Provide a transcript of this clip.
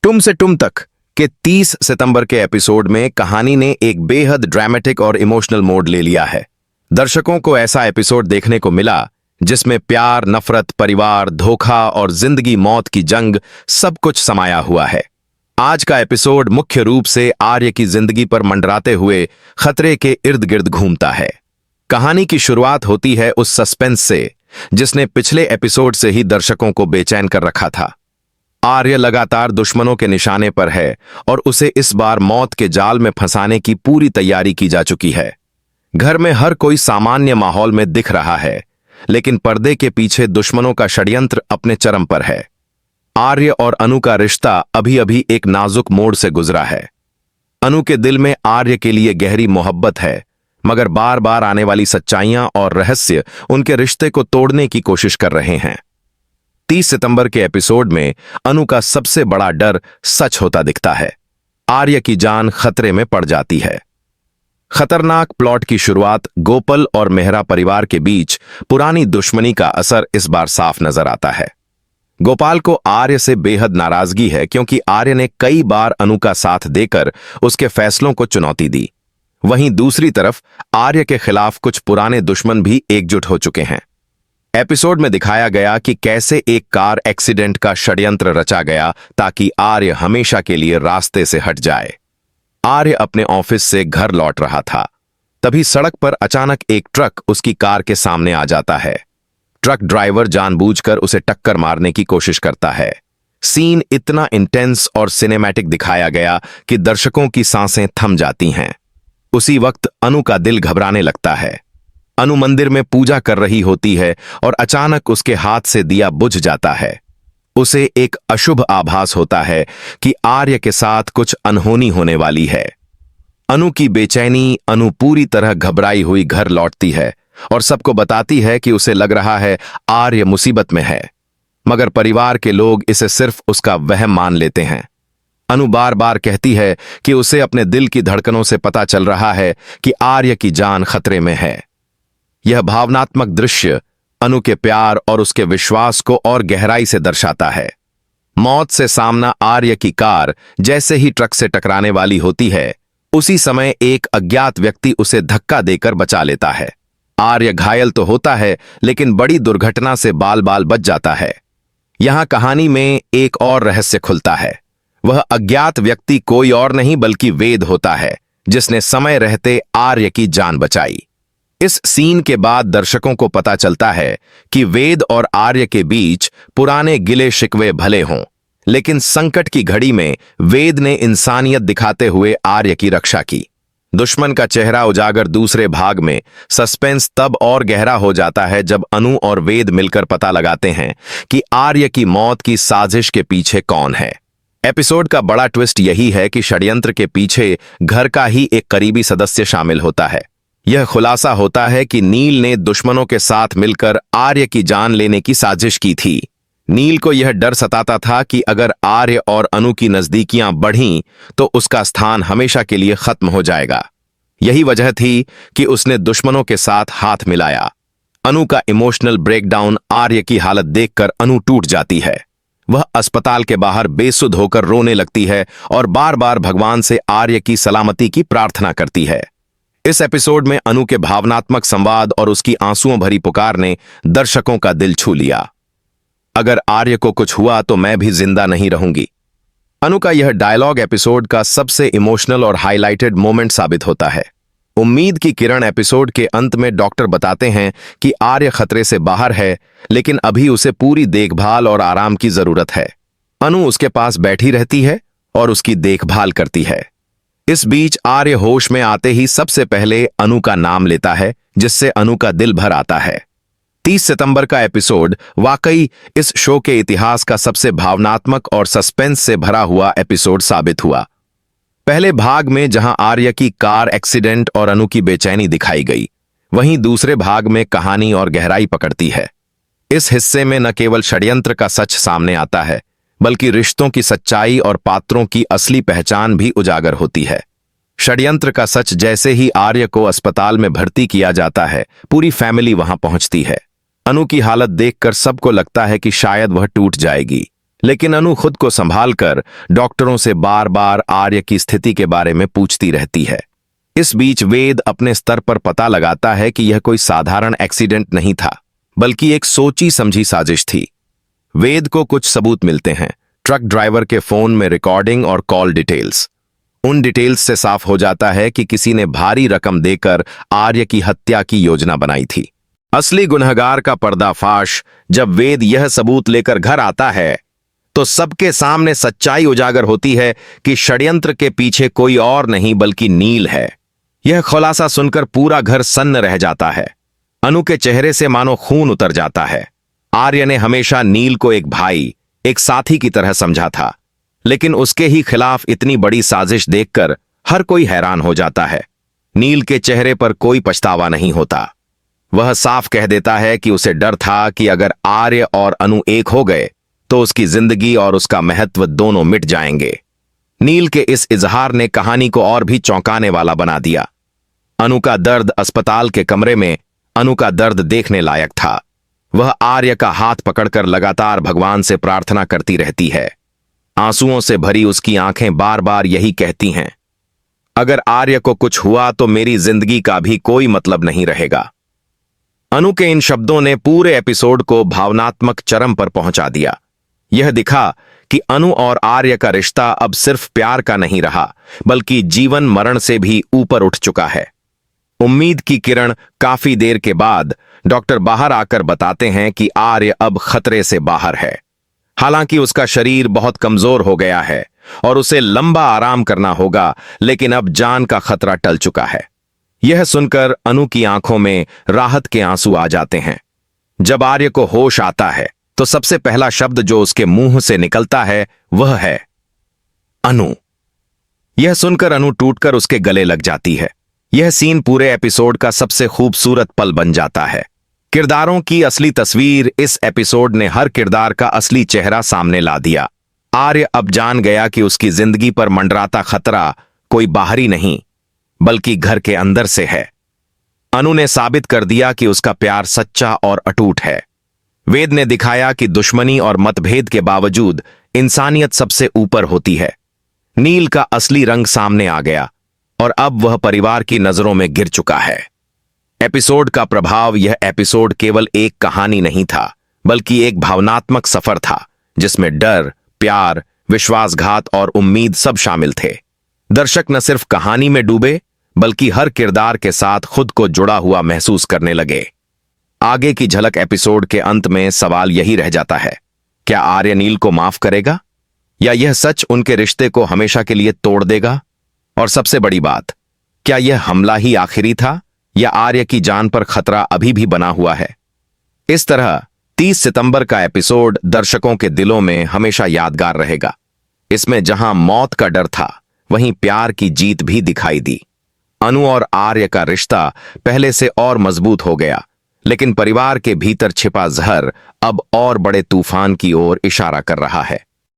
टुम से टुम तक के 30 सितंबर के एपिसोड में कहानी ने एक बेहद ड्रामेटिक और इमोशनल मोड़ ले लिया है। दर्शकों को ऐसा एपिसोड देखने को मिला जिसमें प्यार, नफरत, परिवार, धोखा और जिंदगी मौत की जंग सब कुछ समाया हुआ है। आज का एपिसोड मुख्य रूप से आर्य की जिंदगी पर मंडराते हुए खतरे के इर्द गिर्द घूमता है। कहानी की शुरुआत होती है उस सस्पेंस से जिसने पिछले एपिसोड से ही दर्शकों को बेचैन कर रखा था। आर्य लगातार दुश्मनों के निशाने पर है और उसे इस बार मौत के जाल में फंसाने की पूरी तैयारी की जा चुकी है। घर में हर कोई सामान्य माहौल में दिख रहा है, लेकिन पर्दे के पीछे दुश्मनों का षड्यंत्र अपने चरम पर है। आर्य और अनु का रिश्ता अभी अभी एक नाजुक मोड़ से गुजरा है। अनु के दिल में आर्य के लिए गहरी मोहब्बत है, मगर बार बार आने वाली सच्चाइयां और रहस्य उनके रिश्ते को तोड़ने की कोशिश कर रहे हैं। 30 सितंबर के एपिसोड में अनु का सबसे बड़ा डर सच होता दिखता है। आर्य की जान खतरे में पड़ जाती है। खतरनाक प्लॉट की शुरुआत गोपाल और मेहरा परिवार के बीच पुरानी दुश्मनी का असर इस बार साफ नजर आता है। गोपाल को आर्य से बेहद नाराजगी है क्योंकि आर्य ने कई बार अनु का साथ देकर उसके फैसलों को चुनौती दी। वहीं दूसरी तरफ आर्य के खिलाफ कुछ पुराने दुश्मन भी एकजुट हो चुके हैं। एपिसोड में दिखाया गया कि कैसे एक कार एक्सीडेंट का षड्यंत्र रचा गया ताकि आर्य हमेशा के लिए रास्ते से हट जाए। आर्य अपने ऑफिस से घर लौट रहा था, तभी सड़क पर अचानक एक ट्रक उसकी कार के सामने आ जाता है। ट्रक ड्राइवर जानबूझकर उसे टक्कर मारने की कोशिश करता है। सीन इतना इंटेंस और सिनेमैटिक दिखाया गया कि दर्शकों की सांसें थम जाती हैं। उसी वक्त अनु का दिल घबराने लगता है। अनु मंदिर में पूजा कर रही होती है और अचानक उसके हाथ से दिया बुझ जाता है। उसे एक अशुभ आभास होता है कि आर्य के साथ कुछ अनहोनी होने वाली है। अनु की बेचैनी, अनु पूरी तरह घबराई हुई घर लौटती है और सबको बताती है कि उसे लग रहा है आर्य मुसीबत में है, मगर परिवार के लोग इसे सिर्फ उसका वहम मान लेते हैं। अनु बार बार कहती है कि उसे अपने दिल की धड़कनों से पता चल रहा है कि आर्य की जान खतरे में है। यह भावनात्मक दृश्य अनु के प्यार और उसके विश्वास को और गहराई से दर्शाता है। मौत से सामना आर्य की कार जैसे ही ट्रक से टकराने वाली होती है, उसी समय एक अज्ञात व्यक्ति उसे धक्का देकर बचा लेता है। आर्य घायल तो होता है, लेकिन बड़ी दुर्घटना से बाल बाल बच जाता है। यहां कहानी में एक और रहस्य खुलता है। वह अज्ञात व्यक्ति कोई और नहीं बल्कि वेद होता है, जिसने समय रहते आर्य की जान बचाई। इस सीन के बाद दर्शकों को पता चलता है कि वेद और आर्य के बीच पुराने गिले शिकवे भले हों, लेकिन संकट की घड़ी में वेद ने इंसानियत दिखाते हुए आर्य की रक्षा की। दुश्मन का चेहरा उजागर दूसरे भाग में सस्पेंस तब और गहरा हो जाता है जब अनु और वेद मिलकर पता लगाते हैं कि आर्य की मौत की साजिश के पीछे कौन है। एपिसोड का बड़ा ट्विस्ट यही है कि षड्यंत्र के पीछे घर का ही एक करीबी सदस्य शामिल होता है। यह खुलासा होता है कि नील ने दुश्मनों के साथ मिलकर आर्य की जान लेने की साजिश की थी। नील को यह डर सताता था कि अगर आर्य और अनु की नजदीकियां बढ़ीं तो उसका स्थान हमेशा के लिए खत्म हो जाएगा। यही वजह थी कि उसने दुश्मनों के साथ हाथ मिलाया। अनु का इमोशनल ब्रेकडाउन आर्य की हालत देखकर अनु टूट जाती है। वह अस्पताल के बाहर बेसुध होकर रोने लगती है और बार बार भगवान से आर्य की सलामती की प्रार्थना करती है। इस एपिसोड में अनु के भावनात्मक संवाद और उसकी आंसुओं भरी पुकार ने दर्शकों का दिल छू लिया। अगर आर्य को कुछ हुआ तो मैं भी जिंदा नहीं रहूंगी। अनु का यह डायलॉग एपिसोड का सबसे इमोशनल और हाईलाइटेड मोमेंट साबित होता है। उम्मीद की किरण एपिसोड के अंत में डॉक्टर बताते हैं कि आर्य खतरे से बाहर है, लेकिन अभी उसे पूरी देखभाल और आराम की जरूरत है। अनु उसके पास बैठी रहती है और उसकी देखभाल करती है। इस बीच आर्य होश में आते ही सबसे पहले अनु का नाम लेता है, जिससे अनु का दिल भर आता है। 30 सितंबर का एपिसोड वाकई इस शो के इतिहास का सबसे भावनात्मक और सस्पेंस से भरा हुआ एपिसोड साबित हुआ। पहले भाग में जहां आर्य की कार एक्सीडेंट और अनु की बेचैनी दिखाई गई, वहीं दूसरे भाग में कहानी और गहराई पकड़ती है। इस हिस्से में न केवल षड्यंत्र का सच सामने आता है, बल्कि रिश्तों की सच्चाई और पात्रों की असली पहचान भी उजागर होती है। षड्यंत्र का सच जैसे ही आर्य को अस्पताल में भर्ती किया जाता है, पूरी फैमिली वहां पहुंचती है। अनु की हालत देखकर सबको लगता है कि शायद वह टूट जाएगी, लेकिन अनु खुद को संभालकर डॉक्टरों से बार बार आर्य की स्थिति के बारे में पूछती रहती है। इस बीच वेद अपने स्तर पर पता लगाता है कि यह कोई साधारण एक्सीडेंट नहीं था, बल्कि एक सोची समझी साजिश थी। वेद को कुछ सबूत मिलते हैं, ट्रक ड्राइवर के फोन में रिकॉर्डिंग और कॉल डिटेल्स। उन डिटेल्स से साफ हो जाता है कि किसी ने भारी रकम देकर आर्य की हत्या की योजना बनाई थी। असली गुनहगार का पर्दाफाश जब वेद यह सबूत लेकर घर आता है तो सबके सामने सच्चाई उजागर होती है कि षड्यंत्र के पीछे कोई और नहीं बल्कि नील है। यह खुलासा सुनकर पूरा घर सन्न रह जाता है। अनु के चेहरे से मानो खून उतर जाता है। आर्य ने हमेशा नील को एक भाई, एक साथी की तरह समझा था, लेकिन उसके ही खिलाफ इतनी बड़ी साजिश देखकर हर कोई हैरान हो जाता है। नील के चेहरे पर कोई पछतावा नहीं होता। वह साफ कह देता है कि उसे डर था कि अगर आर्य और अनु एक हो गए तो उसकी जिंदगी और उसका महत्व दोनों मिट जाएंगे। नील के इस इजहार ने कहानी को और भी चौंकाने वाला बना दिया। अनु का दर्द अस्पताल के कमरे में अनु का दर्द देखने लायक था। वह आर्य का हाथ पकड़कर लगातार भगवान से प्रार्थना करती रहती है। आंसुओं से भरी उसकी आंखें बार बार यही कहती हैं, अगर आर्य को कुछ हुआ तो मेरी जिंदगी का भी कोई मतलब नहीं रहेगा। अनु के इन शब्दों ने पूरे एपिसोड को भावनात्मक चरम पर पहुंचा दिया। यह दिखा कि अनु और आर्य का रिश्ता अब सिर्फ प्यार का नहीं रहा, बल्कि जीवन मरण से भी ऊपर उठ चुका है। उम्मीद की किरण काफी देर के बाद डॉक्टर बाहर आकर बताते हैं कि आर्य अब खतरे से बाहर है। हालांकि उसका शरीर बहुत कमजोर हो गया है और उसे लंबा आराम करना होगा, लेकिन अब जान का खतरा टल चुका है। यह सुनकर अनु की आंखों में राहत के आंसू आ जाते हैं। जब आर्य को होश आता है तो सबसे पहला शब्द जो उसके मुंह से निकलता है वह है अनु। यह सुनकर अनु टूटकर उसके गले लग जाती है। यह सीन पूरे एपिसोड का सबसे खूबसूरत पल बन जाता है। किरदारों की असली तस्वीर इस एपिसोड ने हर किरदार का असली चेहरा सामने ला दिया। आर्य अब जान गया कि उसकी जिंदगी पर मंडराता खतरा कोई बाहरी नहीं बल्कि घर के अंदर से है। अनु ने साबित कर दिया कि उसका प्यार सच्चा और अटूट है। वेद ने दिखाया कि दुश्मनी और मतभेद के बावजूद इंसानियत सबसे ऊपर होती है। नील का असली रंग सामने आ गया और अब वह परिवार की नजरों में गिर चुका है। एपिसोड का प्रभाव, यह एपिसोड केवल एक कहानी नहीं था बल्कि एक भावनात्मक सफर था जिसमें डर, प्यार, विश्वासघात और उम्मीद सब शामिल थे। दर्शक न सिर्फ कहानी में डूबे बल्कि हर किरदार के साथ खुद को जुड़ा हुआ महसूस करने लगे। आगे की झलक एपिसोड के अंत में सवाल यही रह जाता है, क्या आर्य नील को माफ करेगा या यह सच उनके रिश्ते को हमेशा के लिए तोड़ देगा? और सबसे बड़ी बात, क्या यह हमला ही आखिरी था या आर्य की जान पर खतरा अभी भी बना हुआ है? इस तरह 30 सितंबर का एपिसोड दर्शकों के दिलों में हमेशा यादगार रहेगा। इसमें जहां मौत का डर था वहीं प्यार की जीत भी दिखाई दी। अनु और आर्य का रिश्ता पहले से और मजबूत हो गया, लेकिन परिवार के भीतर छिपा जहर अब और बड़े तूफान की ओर इशारा कर रहा है।